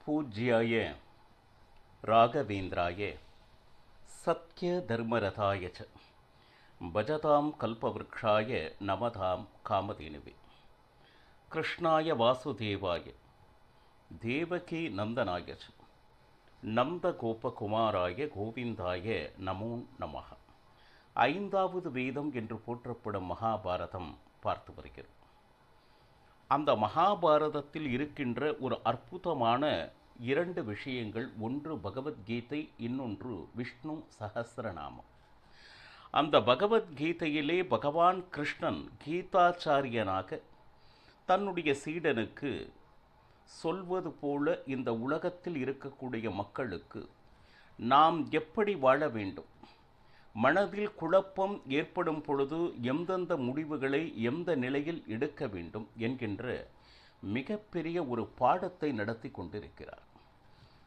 பூஜ்யாய ராகவேந்திராய சத்ய தர்மரதாய ச பஜதாம் கல்பவ்ருக்ஷாய நமதாம் காமதேனுவே கிருஷ்ணாய வாசுதேவாய தேவகி நந்தனாய ச நந்தகோபகுமாராய கோவிந்தாய நமோ நமஹ. ஐந்தாவது வேதம் என்று போற்றப்படும் மகாபாரதம் பார்த்து வருகிறோம். அந்த மகாபாரதத்தில் இருக்கின்ற ஒரு அற்புதமான இரண்டு விஷயங்கள், ஒன்று பகவத்கீதை, இன்னொன்று விஷ்ணு சஹஸ்ரநாமம். அந்த பகவத்கீதையிலே பகவான் கிருஷ்ணன் கீதாச்சாரியனாக தன்னுடைய சீடனுக்கு சொல்வது போல இந்த உலகத்தில் இருக்கக்கூடிய மக்களுக்கு நாம் எப்படி வாழ வேண்டும், மனதில் குழப்பம் ஏற்படும் பொழுது எந்தெந்த முடிவுகளை எந்த நிலையில் எடுக்க வேண்டும் என்கின்ற மிகப்பெரிய ஒரு பாடத்தை நடத்தி கொண்டிருக்கிறார்.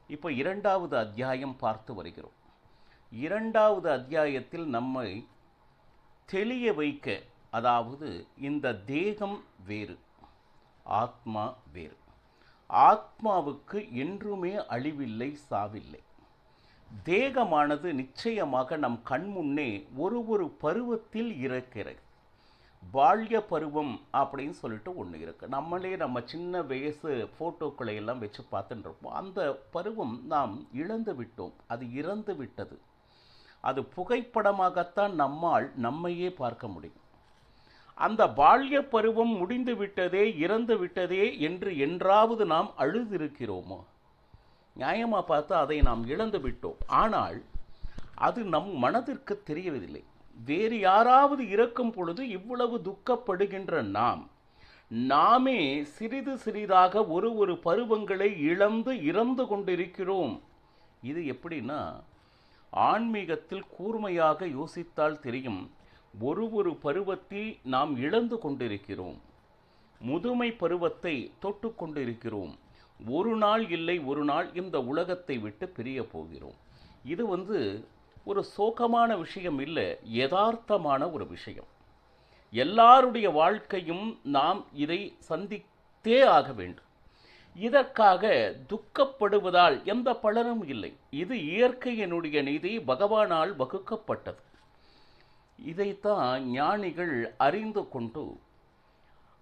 இப்போ இரண்டாவது அத்தியாயம் பார்த்து வருகிறோம். இரண்டாவது அத்தியாயத்தில் நம்மை தெளிய வைக்க, அதாவது இந்த தேகம் வேறு, ஆத்மா வேறு. ஆத்மாவுக்கு என்றுமே அழிவில்லை, சாவில்லை. தேகமானது நிச்சயமாக நம் கண்முன்னே ஒரு பருவத்தில் இருக்கிறது. பால்ய பருவம் அப்படின்னு சொல்லிட்டு ஒன்று இருக்குது. நம்மளே நம்ம சின்ன வயசு ஃபோட்டோக்களை எல்லாம் வச்சு பார்த்துட்டு இருப்போம். அந்த பருவம் நாம் இழந்து விட்டோம், அது இறந்து விட்டது. அது புகைப்படமாகத்தான் நம்மால் நம்மையே பார்க்க முடியும். அந்த பால்ய பருவம் முடிந்து விட்டதே, இறந்து விட்டதே என்று என்றாவது நாம் அழுதிருக்கிறோமோ? நியாயமாக பார்த்தா அதை நாம் இழந்து விட்டோம். ஆனால் அது நம் மனதிற்கு தெரியவதில்லை. வேறு யாராவது இறக்கும் பொழுது இவ்வளவு துக்கப்படுகின்ற நாமே சிறிது சிறிதாக ஒரு பருவங்களை இழந்து இறந்து கொண்டிருக்கிறோம். இது எப்படின்னா, ஆன்மீகத்தில் கூர்மையாக யோசித்தால் தெரியும். ஒரு பருவத்தில் நாம் இழந்து கொண்டிருக்கிறோம். முதுமை பருவத்தை தொட்டு கொண்டிருக்கிறோம். ஒரு நாள் இல்லை ஒரு நாள் இந்த உலகத்தை விட்டு பிரிய போகிறோம். இது ஒரு சோகமான விஷயம் இல்லை, யதார்த்தமான ஒரு விஷயம். எல்லாருடைய வாழ்க்கையும் நாம் இதை சந்தித்தே ஆக வேண்டும். இதற்காக துக்கப்படுவதால் எந்த பலனும் இல்லை. இது இயற்கையினுடைய நீதி, பகவானால் வகுக்கப்பட்டது. இதைத்தான் ஞானிகள் அறிந்து கொண்டு,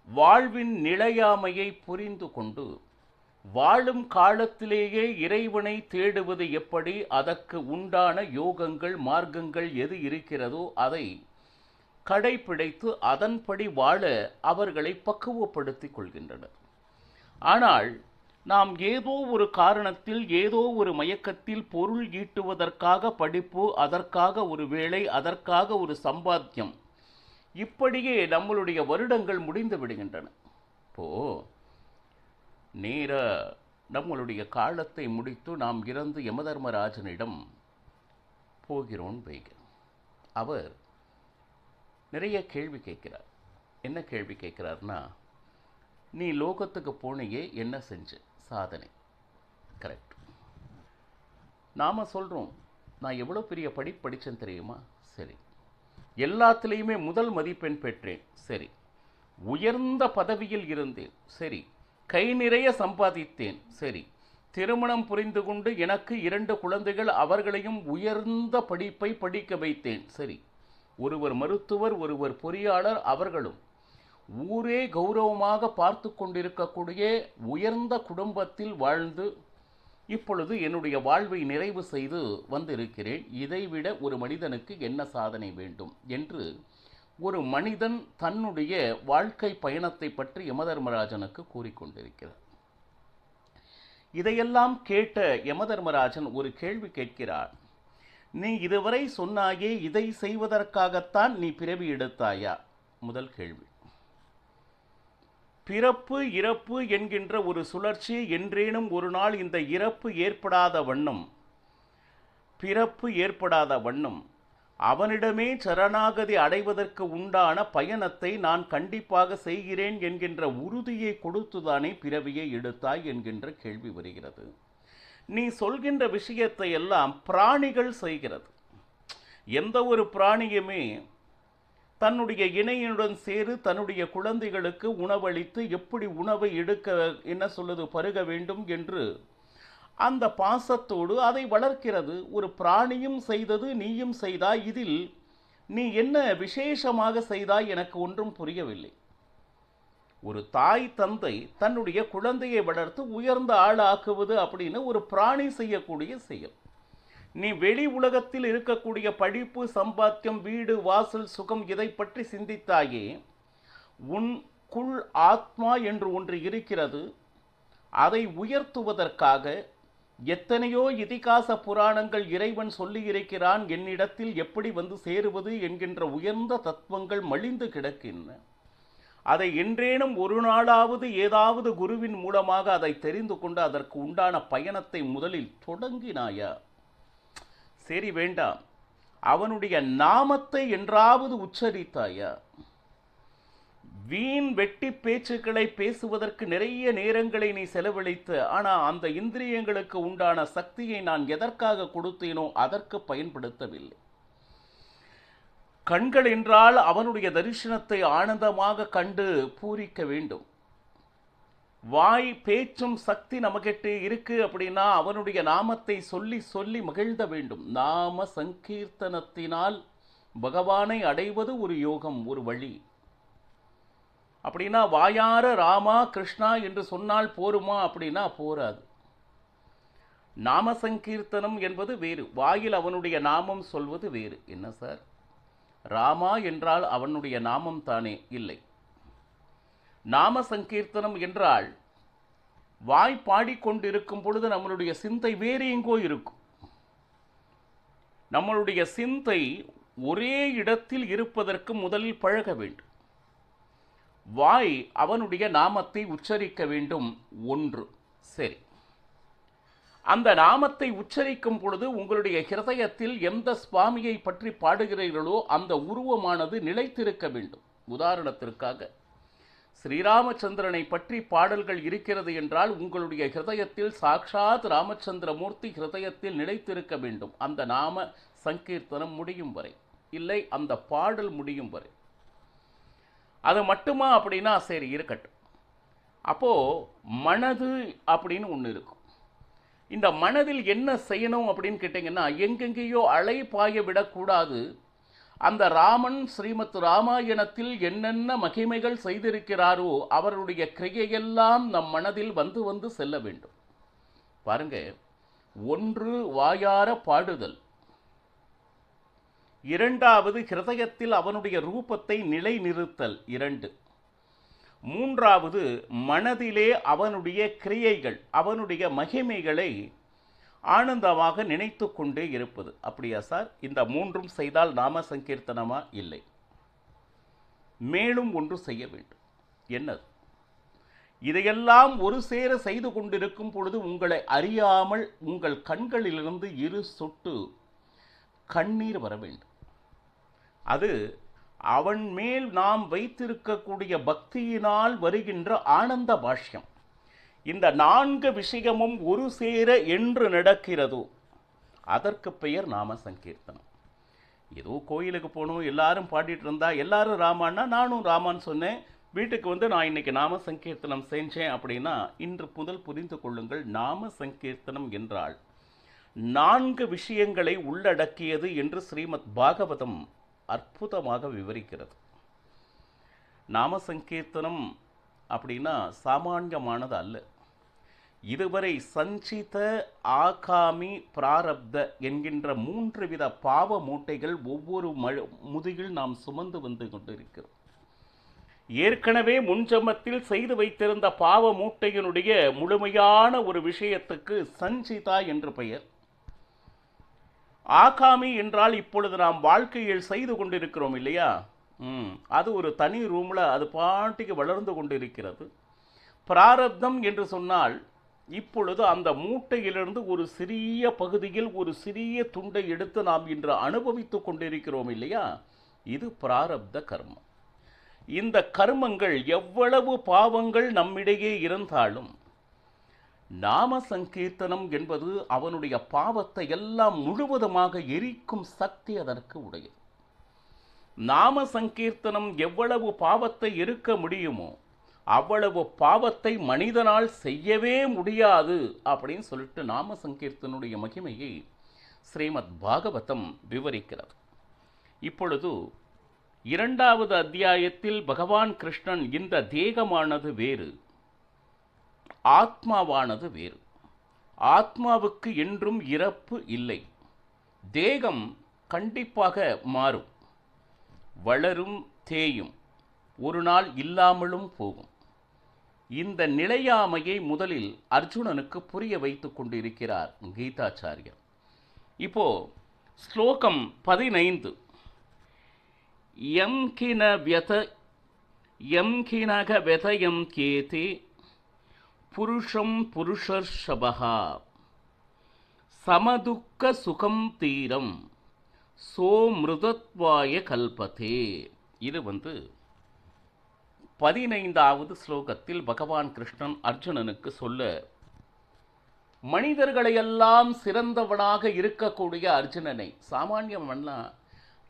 வாழ்வின் நிலையாமையை புரிந்து கொண்டு, வாழும் காலத்திலேயே இறைவனை தேடுவது எப்படி, அதற்கு உண்டான யோகங்கள் மார்க்கங்கள் எது இருக்கிறதோ அதை கடைபிடித்து அதன்படி வாழ அவர்களை பக்குவப்படுத்திக் கொள்கின்றனர். ஆனால் நாம் ஏதோ ஒரு காரணத்தில், ஏதோ ஒரு மயக்கத்தில் பொருள் ஈட்டுவதற்காக படிப்பு, அதற்காக ஒரு வேலை, அதற்காக ஒரு சம்பாத்தியம், இப்படியே நம்மளுடைய வருடங்கள் முடிந்து விடுகின்றன. இப்போ நம்மளுடைய காலத்தை முடித்து நாம் இறந்து யமதர்மராஜனிடம் போகிறோம் வைக. அவர் நிறைய கேள்வி கேட்கிறார். என்ன கேள்வி கேட்கிறார்னா, நீ லோகத்துக்கு போனையே, என்ன செஞ்ச சாதனை? கரெக்ட். நாம் சொல்கிறோம், நான் எவ்வளோ பெரிய படித்தேன் தெரியுமா? சரி. எல்லாத்துலேயுமே முதல் மதிப்பெண் பெற்றேன். சரி. உயர்ந்த பதவியில் இருந்தேன். சரி. கை நிறைய சம்பாதித்தேன். சரி. திருமணம் புரிந்து கொண்டு எனக்கு 2 குழந்தைகள், அவர்களையும் உயர்ந்த படிப்பை படிக்க வைத்தேன். சரி. ஒருவர் மருத்துவர், ஒருவர் பொறியாளர், அவர்களும் ஊரே கௌரவமாக பார்த்து கொண்டிருக்கக்கூடிய உயர்ந்த குடும்பத்தில் வாழ்ந்து இப்பொழுது என்னுடைய வாழ்வை நிறைவு செய்து வந்திருக்கிறேன். இதைவிட ஒரு மனிதனுக்கு என்ன சாதனை வேண்டும் என்று ஒரு மனிதன் தன்னுடைய வாழ்க்கை பயணத்தை பற்றி யமதர்மராஜனுக்கு கூறிக்கொண்டிருக்கிறார். இதையெல்லாம் கேட்ட யமதர்மராஜன் ஒரு கேள்வி கேட்கிறார். நீ இதுவரை சொன்னாயே, இதை செய்வதற்காகத்தான் நீ பிறவி எடுத்தாயா? முதல் கேள்வி. பிறப்பு இறப்பு என்கின்ற ஒரு சுழற்சி, என்றேனும் ஒரு நாள் இந்த இறப்பு ஏற்படாத வண்ணம், பிறப்பு ஏற்படாத வண்ணம் அவனிடமே சரணாகதி அடைவதற்கு உண்டான பயணத்தை நான் கண்டிப்பாக செய்கிறேன் என்கின்ற உறுதியை கொடுத்துதானே பிறவியை எடுத்தாய் என்கின்ற கேள்வி வருகிறது. நீ சொல்கின்ற விஷயத்தை எல்லாம் பிராணிகள் செய்கிறது. எந்த ஒரு பிராணியுமே தன்னுடைய இணையுடன் சேரு தன்னுடைய குழந்தைகளுக்கு உணவளித்து எப்படி உணவை எடுக்க, பருக வேண்டும் என்று அந்த பாசத்தோடு அதை வளர்க்கிறது. ஒரு பிராணியும் செய்தது நீயும் செய்தாய், இதில் நீ என்ன விசேஷமாக செய்தாய் எனக்கு ஒன்றும் புரியவில்லை. ஒரு தாய் தந்தை தன்னுடைய குழந்தையை வளர்த்து உயர்ந்த ஆளாக்குவது அப்படின்னு ஒரு பிராணி செய்யக்கூடிய செயல். நீ வெளி உலகத்தில் இருக்கக்கூடிய படிப்பு, சம்பாத்தியம், வீடு, வாசல், சுகம், இதை பற்றி சிந்தித்தாயே. உன்குள் ஆத்மா என்று ஒன்று இருக்கிறது. அதை உயர்த்துவதற்காக எத்தனையோ இதிகாச புராணங்கள் இறைவன் சொல்லியிருக்கிறான். என்னிடத்தில் எப்படி வந்து சேருவது என்கின்ற உயர்ந்த தத்துவங்கள் மலிந்து கிடக்கின்றன. அதை என்றேனும் ஒரு நாளாவது ஏதாவது குருவின் மூலமாக அதை தெரிந்து கொண்டு அதற்கு உண்டான பயணத்தை முதலில் தொடங்கினாயா? சரி, வேண்டாம். அவனுடைய நாமத்தை என்றாவது உச்சரித்தாயா? வீண் வெட்டி பேச்சுக்களை பேசுவதற்கு நிறைய நேரங்களை நீ செலவழித்து, ஆனால் அந்த இந்திரியங்களுக்கு உண்டான சக்தியை நான் எதற்காக கொடுத்தேனோ அதற்கு பயன்படுத்தவில்லை. கண்கள் என்றால் அவனுடைய தரிசனத்தை ஆனந்தமாக கண்டு பூரிக்க வேண்டும். வாய் பேச்சும் சக்தி நமக்கிட்ட இருக்கு அப்படின்னா அவனுடைய நாமத்தை சொல்லி சொல்லி மகிழ்ந்த வேண்டும். நாம சங்கீர்த்தனத்தினால் பகவானை அடைவது ஒரு யோகம், ஒரு வழி. அப்படின்னா வாயார ராமா கிருஷ்ணா என்று சொன்னால் போருமா அப்படின்னா போராது. நாம சங்கீர்த்தனம் என்பது வேறு, வாயில் அவனுடைய நாமம் சொல்வது வேறு. என்ன சார், ராமா என்றால் அவனுடைய நாமம் தானே? இல்லை. நாம சங்கீர்த்தனம் என்றால் வாய் பாடிக்கொண்டிருக்கும் பொழுது நம்மளுடைய சிந்தை வேறு எங்கோ இருக்கும். நம்மளுடைய சிந்தை ஒரே இடத்தில் இருப்பதற்கு முதலில் பழக வேண்டும். வாய் அவனுடைய நாமத்தை உச்சரிக்க வேண்டும். ஒன்று. சரி, அந்த நாமத்தை உச்சரிக்கும் பொழுது உங்களுடைய ஹிருதயத்தில் எந்த சுவாமியை பற்றி பாடுகிறீர்களோ அந்த உருவமானது நிலைத்திருக்க வேண்டும். உதாரணத்திற்காக ஸ்ரீராமச்சந்திரனை பற்றி பாடல்கள் இருக்கிறது என்றால் உங்களுடைய ஹிருதயத்தில் சாக்ஷாத் ராமச்சந்திரமூர்த்தி ஹிருதயத்தில் நிலைத்திருக்க வேண்டும். அந்த நாம சங்கீர்த்தனம் முடியும் வரை, இல்லை அந்த பாடல் முடியும் வரை. அது மட்டுமா அப்படின்னா சரி இருக்கட்டும். அப்போ மனது அப்படின்னு ஒன்று இருக்கும். இந்த மனதில் என்ன செய்யணும் அப்படின்னு கேட்டிங்கன்னா, எங்கெங்கேயோ அலை பாய விடக்கூடாது. அந்த ராமன் ஸ்ரீமத் ராமாயணத்தில் என்னென்ன மகிமைகள் செய்திருக்கிறாரோ அவருடைய கிரியையெல்லாம் நம் மனதில் வந்து வந்து செல்ல வேண்டும். பாருங்க, ஒன்று வாயார பாடுதல், இரண்டாவது ஹிருதயத்தில் அவனுடைய ரூபத்தை நிலைநிறுத்தல், இரண்டு. மூன்றாவது மனதிலே அவனுடைய கிரியைகள், அவனுடைய மகிமைகளை ஆனந்தமாக நினைத்து கொண்டே இருப்பது. அப்படியா சார்? இந்த மூன்றும் செய்தால் நாம சங்கீர்த்தனமா? இல்லை. மேலும் ஒன்று செய்ய வேண்டும். என்னது? இதையெல்லாம் ஒரு சேர செய்து கொண்டிருக்கும் பொழுது உங்களை அறியாமல் உங்கள் கண்களிலிருந்து இரு சொட்டு கண்ணீர் வர வேண்டும். அது அவன் மேல் நாம் வைத்திருக்கக்கூடிய பக்தியினால் வருகின்ற ஆனந்த பாஷ்யம். இந்த நான்கு விஷயமும் ஒரு சேர என்று நடக்கிறதோ அதற்கு பெயர் நாம சங்கீர்த்தனம். ஏதோ கோயிலுக்கு போகணும், எல்லாரும் பாடிட்டு இருந்தா, எல்லாரும் ராமான்னா நானும் ராமான்னு சொன்னேன், வீட்டுக்கு வந்து நான் இன்னைக்கு நாம சங்கீர்த்தனம் செஞ்சேன் அப்படின்னா, இன்று முதல் புரிந்து கொள்ளுங்கள், நாம சங்கீர்த்தனம் என்றால் நான்கு விஷயங்களை உள்ளடக்கியது என்று ஸ்ரீமத் பாகவதம் அற்புதமாக விவரிக்கிறது. நாம சங்கீர்த்தனம் அப்படின்னா சாமான்யமானது அல்ல. இதுவரை சஞ்சித, ஆகாமி, பிராரப்த என்கின்ற மூன்று வித பாவ மூட்டைகள் ஒவ்வொரு முதுகில் நாம் சுமந்து வந்து கொண்டிருக்கிறோம். ஏற்கனவே முன்ஜமத்தில் செய்து வைத்திருந்த பாவ மூட்டையினுடைய முழுமையான ஒரு விஷயத்துக்கு சஞ்சிதா என்று பெயர். ஆகாமி என்றால் இப்பொழுது நாம் வாழ்க்கையில் செய்து கொண்டிருக்கிறோம் இல்லையா, அது ஒரு தனி ரூமில் அது பாட்டுக்கு வளர்ந்து கொண்டிருக்கிறது. பிராரப்தம் என்று சொன்னால் இப்பொழுது அந்த மூட்டையிலிருந்து ஒரு சிறிய பகுதியில் ஒரு சிறிய துண்டை எடுத்து நாம் இன்று அனுபவித்து கொண்டிருக்கிறோம் இல்லையா, இது பிராரப்த கர்மம். இந்த கர்மங்கள் எவ்வளவு பாவங்கள் நம்மிடையே இருந்தாலும் நாம சங்கீர்த்தனம் என்பது அவனுடைய பாவத்தை எல்லாம் முழுவதுமாக எரிக்கும் சக்தி அதற்கு உடையது. நாம சங்கீர்த்தனம் எவ்வளவு பாவத்தை எரிக்க முடியுமோ அவ்வளவு பாவத்தை மனிதனால் செய்யவே முடியாது அப்படின்னு சொல்லிட்டு நாம சங்கீர்த்தனுடைய மகிமையை ஸ்ரீமத் பாகவதம் விவரிக்கிறது. இப்பொழுது 2வது அத்தியாயத்தில் பகவான் கிருஷ்ணன் இந்த தேகமானது வேறு, ஆத்மாவானது வேறு, ஆத்மாவுக்கு என்றும் இறப்பு இல்லை, தேகம் கண்டிப்பாக மாறும், வளரும், தேயும், ஒரு நாள் இல்லாமலும் போகும். இந்த நிலையாமையை முதலில் அர்ஜுனனுக்கு புரிய வைத்துக் கொண்டிருக்கிறார் கீதாச்சாரியர். இப்போ ஸ்லோகம் 15. யம் கினக வெதயம் கேதே புருஷம் புருஷர்ஷபஹா சமதுக்க சுகம் தீரம் சோமிருதத்வாய கல்பதே. இது 15வது ஸ்லோகத்தில் பகவான் கிருஷ்ணன் அர்ஜுனனுக்கு சொல்ல, மனிதர்களையெல்லாம் சிறந்தவனாக இருக்கக்கூடிய அர்ஜுனனை, சாமானியவன்லாம்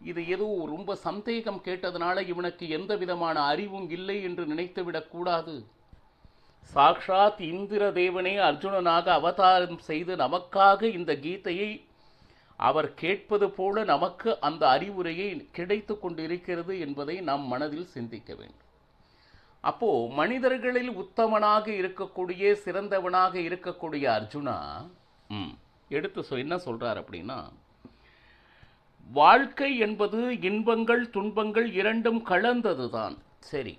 இது ஏதோ ரொம்ப சந்தேகம் கேட்டதுனால இவனுக்கு எந்த விதமான அறிவும் இல்லை என்று நினைத்துவிடக்கூடாது. சாக்ஷாத் இந்திர தேவனே அர்ஜுனனாக அவதாரம் செய்து நமக்காக இந்த கீதையை அவர் கேட்பது போல நமக்கு அந்த அறிவுரையை கிடைத்து கொண்டிருக்கிறது என்பதை நாம் மனதில் சிந்திக்க வேண்டும். அப்போ மனிதர்களில் உத்தமனாக இருக்கக்கூடிய, சிறந்தவனாக இருக்கக்கூடிய அர்ஜுனா எடுத்து என்ன சொல்றார் அப்படின்னா, வாழ்க்கை என்பது இன்பங்கள் துன்பங்கள் இரண்டும் கலந்ததுதான். சரி,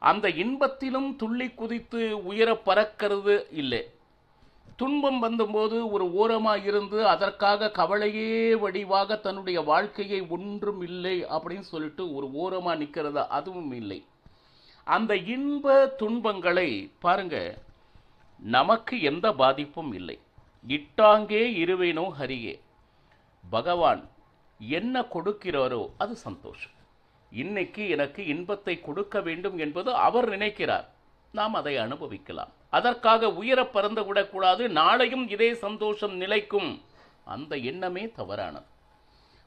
அந்த இன்பத்திலும் துள்ளி குதித்து உயர பறக்கிறது இல்லை. துன்பம் வந்தபோது ஒரு ஓரமாக இருந்து அதற்காக கவலையே வடிவாக தன்னுடைய வாழ்க்கையை ஒன்றும் இல்லை அப்படின்னு சொல்லிட்டு ஒரு ஓரமாக நிற்கிறது, அதுவும் இல்லை. அந்த இன்ப துன்பங்களை பாருங்க, நமக்கு எந்த பாதிப்பும் இல்லை. இட்டாங்கே இருவேனோ ஹரியே, பகவான் என்ன கொடுக்கிறாரோ அது சந்தோஷம். இன்னைக்கு எனக்கு இன்பத்தை கொடுக்க வேண்டும் என்பது அவர் நினைக்கிறார், நாம் அதை அனுபவிக்கலாம். அதற்காக உயர பறந்து விடக்கூடாது, நாளையும் இதே சந்தோஷம் நிலைக்கும், அந்த எண்ணமே தவறானது.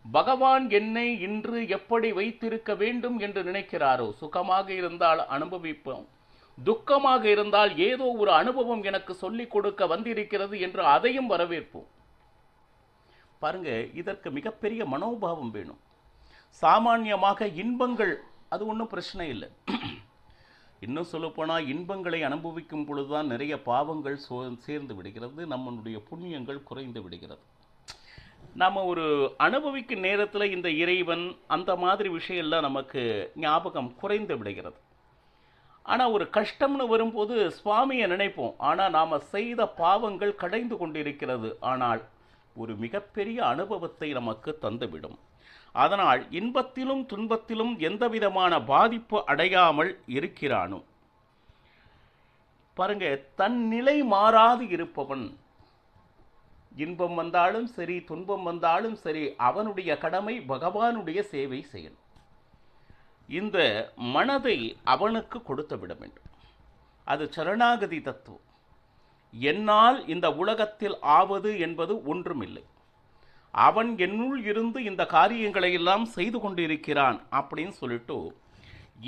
பகவான் என்னை இன்று எப்படி வைத்திருக்க வேண்டும் என்று நினைக்கிறாரோ, சுகமாக இருந்தால் அனுபவிப்போம், துக்கமாக இருந்தால் ஏதோ ஒரு அனுபவம் எனக்கு சொல்லிக் கொடுக்க வந்திருக்கிறது என்று அதையும் வரவேற்போம். பாருங்க, இதற்கு மிகப்பெரிய மனோபாவம் வேணும். சாமானியமாக இன்பங்கள் அது ஒன்றும் பிரச்சனை இல்லை. இன்னும் சொல்லப்போனால் இன்பங்களை அனுபவிக்கும் பொழுதுதான் நிறைய பாவங்கள் சேர்ந்து விடுகிறது, நம்மளுடைய புண்ணியங்கள் குறைந்து விடுகிறது. நம்ம ஒரு அனுபவிக்கும் நேரத்தில் இந்த இறைவன் அந்த மாதிரி விஷயம்லாம் நமக்கு ஞாபகம் குறைந்து விடுகிறது. ஆனால் ஒரு கஷ்டம்னு வரும்போது சுவாமியை நினைப்போம், ஆனால் நாம் செய்த பாவங்கள் கடைந்து கொண்டிருக்கிறது, ஆனால் ஒரு மிகப்பெரிய அனுபவத்தை நமக்கு தந்துவிடும். அதனால் இன்பத்திலும் துன்பத்திலும் எந்த விதமான பாதிப்பு அடையாமல் இருக்கிறானோ, பாருங்க, தன் நிலை மாறாது இருப்பவன், இன்பம் வந்தாலும் சரி துன்பம் வந்தாலும் சரி அவனுடைய கடமை பகவானுடைய சேவை செய்யணும். இந்த மனதை அவனுக்கு கொடுத்து விட வேண்டும். அது சரணாகதி தத்துவம். என்னால் இந்த உலகத்தில் ஆவது என்பது ஒன்றுமில்லை, அவன் என்னுள் இருந்து இந்த காரியங்களை எல்லாம் செய்து கொண்டிருக்கிறான் அப்படின்னு சொல்லிட்டு,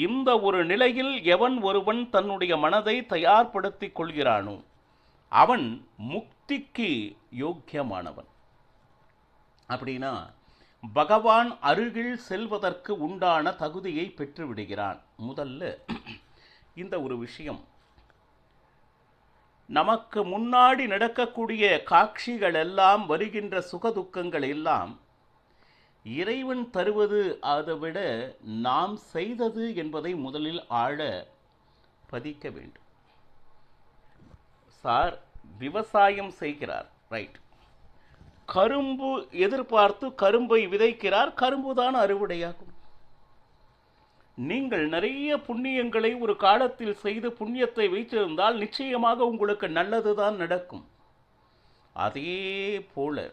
இந்த ஒரு நிலையில் எவன் ஒருவன் தன்னுடைய மனதை தயார்படுத்திக் கொள்கிறானோ அவன் முக்திக்கு யோக்கியமானவன். அப்படின்னா பகவான் அருகில் செல்வதற்கு உண்டான தகுதியை பெற்று விடுகிறான். முதல்ல இந்த ஒரு விஷயம், நமக்கு முன்னாடி நடக்கக்கூடிய காட்சிகள் எல்லாம், வருகின்ற சுகதுக்கங்கள் எல்லாம் இறைவன் தருவது, அதை விட நாம் செய்தது என்பதை முதலில் ஆழ பதிக்க வேண்டும். சார் விவசாயம் செய்கிறார், ரைட், கரும்பு எதிர்பார்த்து கரும்பை விதைக்கிறார், கரும்பு தான் அறுவடையாகும். நீங்கள் நிறைய புண்ணியங்களை ஒரு காலத்தில் செய்து புண்ணியத்தை வைத்திருந்தால் நிச்சயமாக உங்களுக்கு நல்லதுதான் நடக்கும். அதே போல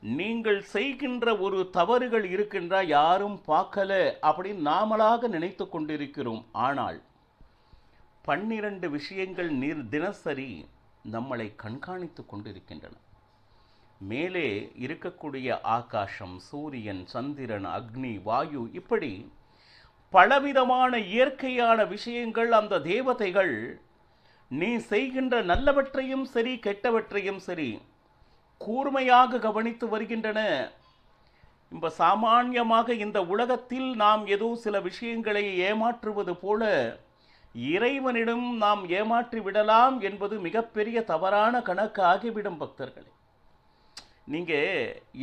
நீங்கள் செய்கின்ற ஒரு தவறுகள் இருக்கின்ற, யாரும் பார்க்கல அப்படின்னு நாமளாக நினைத்து கொண்டிருக்கிறோம். ஆனால் 12 விஷயங்கள் தினசரி நம்மளை கண்காணித்து கொண்டிருக்கின்றன. மேலே இருக்கக்கூடிய ஆகாசம், சூரியன், சந்திரன், அக்னி, வாயு, இப்படி பலவிதமான இயற்கையான விஷயங்கள் அந்த தேவதைகள் நீ செய்கின்ற நல்லவற்றையும் சரி கெட்டவற்றையும் சரி கூர்மையாக கவனித்து வருகின்றன. இப்ப சாமான்யமாக இந்த உலகத்தில் நாம் ஏதோ சில விஷயங்களை ஏமாற்றுவது போல இறைவனிடம் நாம் ஏமாற்றி விடலாம் என்பது மிகப்பெரிய தவறான கணக்கு ஆகிவிடும் பக்தர்களே. நீங்க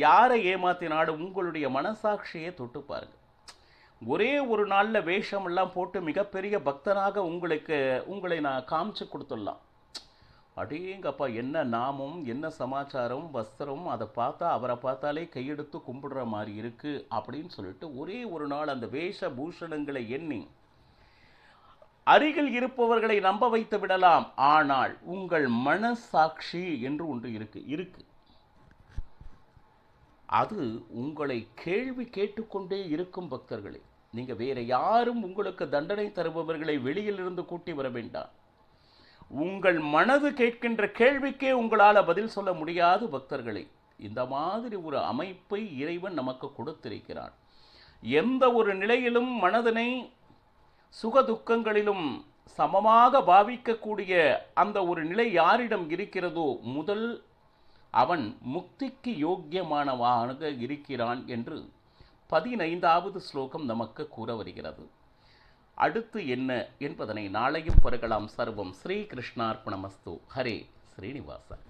யாரை ஏமாத்தினாலும் உங்களுடைய மனசாட்சியை தொட்டு பாருங்க. ஒரே ஒரு நாள்ல வேஷம் எல்லாம் போட்டு மிகப்பெரிய பக்தனாக உங்களை நான் காமிச்சு கொடுத்துடலாம். அடேங்கப்பா, என்ன நாமம், என்ன சமாச்சாரம், வஸ்திரம், அதை பார்த்தா அவரை பார்த்தாலே கையெடுத்து கும்பிடுற மாதிரி இருக்கு அப்படின்னு சொல்லிட்டு ஒரே ஒரு நாள் அந்த வேஷ பூஷணங்களை எண்ணி அருகில் இருப்பவர்களை நம்ப வைத்து விடலாம். ஆனால் உங்கள் மனசாட்சி என்று ஒன்று இருக்கு. அது உங்களை கேள்வி கேட்டுக்கொண்டே இருக்கும் பக்தர்களே. நீங்க வேற யாரும் உங்களுக்கு தண்டனை தருபவர்களை வெளியில் இருந்து கூட்டி வர வேண்டாம். உங்கள் மனது கேட்கின்ற கேள்விக்கே உங்களால் பதில் சொல்ல முடியாது பக்தர்களே. இந்த மாதிரி ஒரு அமைப்பை இறைவன் நமக்கு கொடுத்திருக்கிறான். எந்த ஒரு நிலையிலும் மனதனை சுக துக்கங்களிலும் சமமாக பாவிக்கக்கூடிய அந்த ஒரு நிலை யாரிடம் இருக்கிறதோ முதல் அவன் முக்திக்கு யோக்கியமானவாக இருக்கிறான் என்று 15வது ஸ்லோகம் நமக்கு கூற வருகிறது. அடுத்து என்ன என்பதனை நாளையும் பருகலாம். சர்வம் ஸ்ரீ கிருஷ்ணார்ப்பணமஸ்து. ஹரே ஸ்ரீனிவாசன்.